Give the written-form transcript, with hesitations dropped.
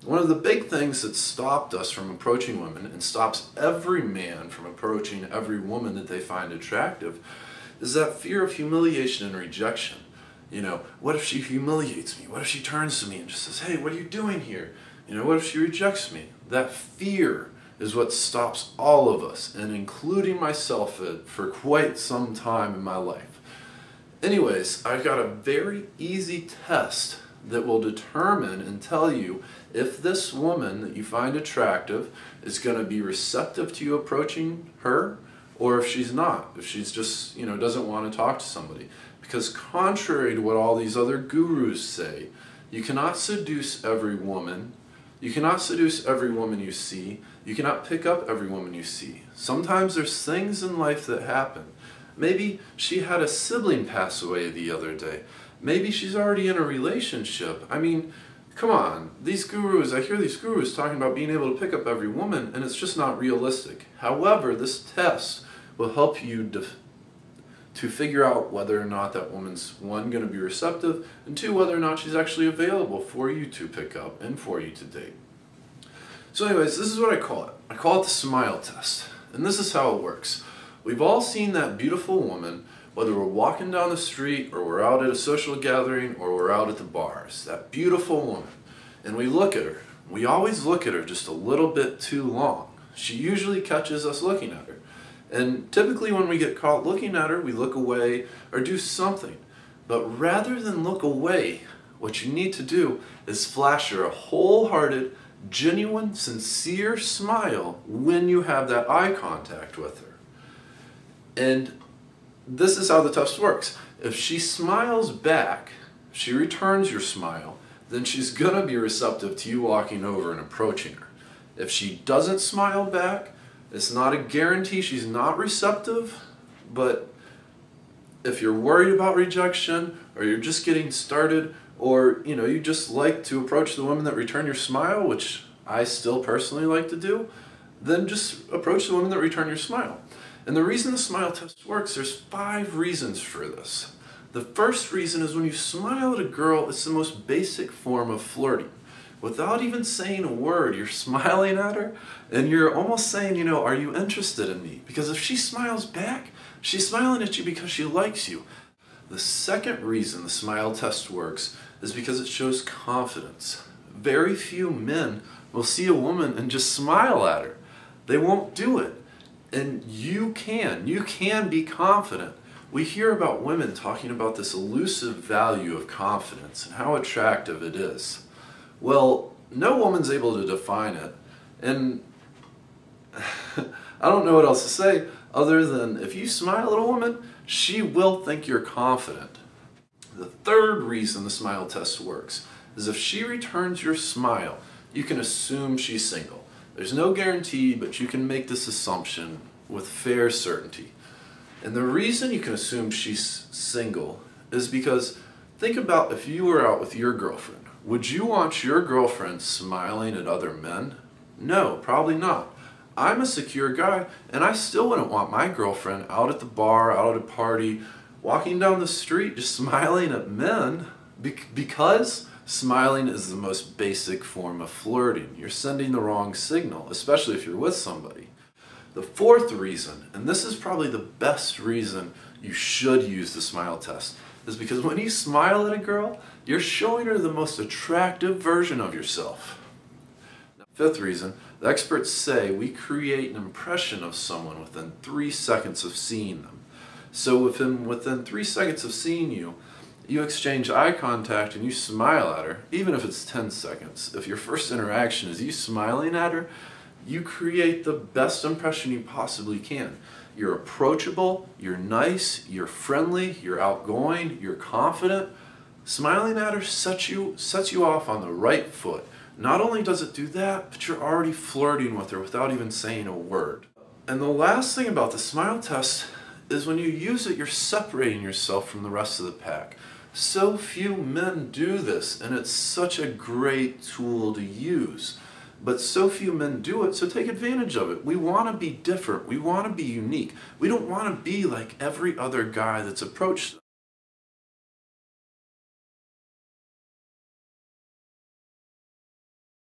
One of the big things that stopped us from approaching women and stops every man from approaching every woman that they find attractive is that fear of humiliation and rejection. You know, what if she humiliates me? What if she turns to me and just says, "Hey, what are you doing here?" You know, what if she rejects me? That fear is what stops all of us, and including myself for quite some time in my life. Anyways, I've got a very easy test that will determine and tell you if this woman that you find attractive is going to be receptive to you approaching her, or if she's not, if she's just, doesn't want to talk to somebody. Because contrary to what all these other gurus say, you cannot seduce every woman. You cannot seduce every woman you see. You cannot pick up every woman you see. Sometimes there's things in life that happen. Maybe she had a sibling pass away the other day. Maybe she's already in a relationship. I mean, come on. These gurus, I hear these gurus talking about being able to pick up every woman, and it's just not realistic. However, this test will help you to figure out whether or not that woman's, one, going to be receptive, and two, whether or not she's actually available for you to pick up and for you to date. So anyways, this is what I call it. I call it the smile test. And this is how it works. We've all seen that beautiful woman, whether we're walking down the street or we're out at a social gathering or we're out at the bars. That beautiful woman. And we look at her. We always look at her just a little bit too long. She usually catches us looking at her. And typically when we get caught looking at her, we look away or do something. But rather than look away, what you need to do is flash her a wholehearted, genuine, sincere smile when you have that eye contact with her. And this is how the test works. If she smiles back, she returns your smile, then she's going to be receptive to you walking over and approaching her. If she doesn't smile back, it's not a guarantee she's not receptive, but if you're worried about rejection, or you're just getting started, or you just like to approach the women that return your smile, which I still personally like to do, then just approach the women that return your smile. And the reason the smile test works, there's 5 reasons for this. The first reason is when you smile at a girl, it's the most basic form of flirting. Without even saying a word, you're smiling at her, and you're almost saying, are you interested in me? Because if she smiles back, she's smiling at you because she likes you. The second reason the smile test works is because it shows confidence. Very few men will see a woman and just smile at her. They won't do it. And you can be confident. We hear about women talking about this elusive value of confidence and how attractive it is. Well, no woman's able to define it, and I don't know what else to say other than if you smile at a woman, she will think you're confident. The third reason the smile test works is if she returns your smile, you can assume she's single. There's no guarantee, but you can make this assumption with fair certainty. And the reason you can assume she's single is because think about if you were out with your girlfriend. Would you want your girlfriend smiling at other men? No, probably not. I'm a secure guy, and I still wouldn't want my girlfriend out at the bar, out at a party, walking down the street just smiling at men, because smiling is the most basic form of flirting. You're sending the wrong signal, especially if you're with somebody. The fourth reason, and this is probably the best reason you should use the smile test, is because when you smile at a girl, you're showing her the most attractive version of yourself. Fifth reason, the experts say we create an impression of someone within 3 seconds of seeing them. So within 3 seconds of seeing you, you exchange eye contact and you smile at her, even if it's 10 seconds. If your first interaction is you smiling at her, you create the best impression you possibly can. You're approachable, you're nice, you're friendly, you're outgoing, you're confident. Smiling at her sets you off on the right foot. Not only does it do that, but you're already flirting with her without even saying a word. And the last thing about the smile test is when you use it, you're separating yourself from the rest of the pack. So few men do this, and it's such a great tool to use. But so few men do it, so take advantage of it. We want to be different. We want to be unique. We don't want to be like every other guy that's approached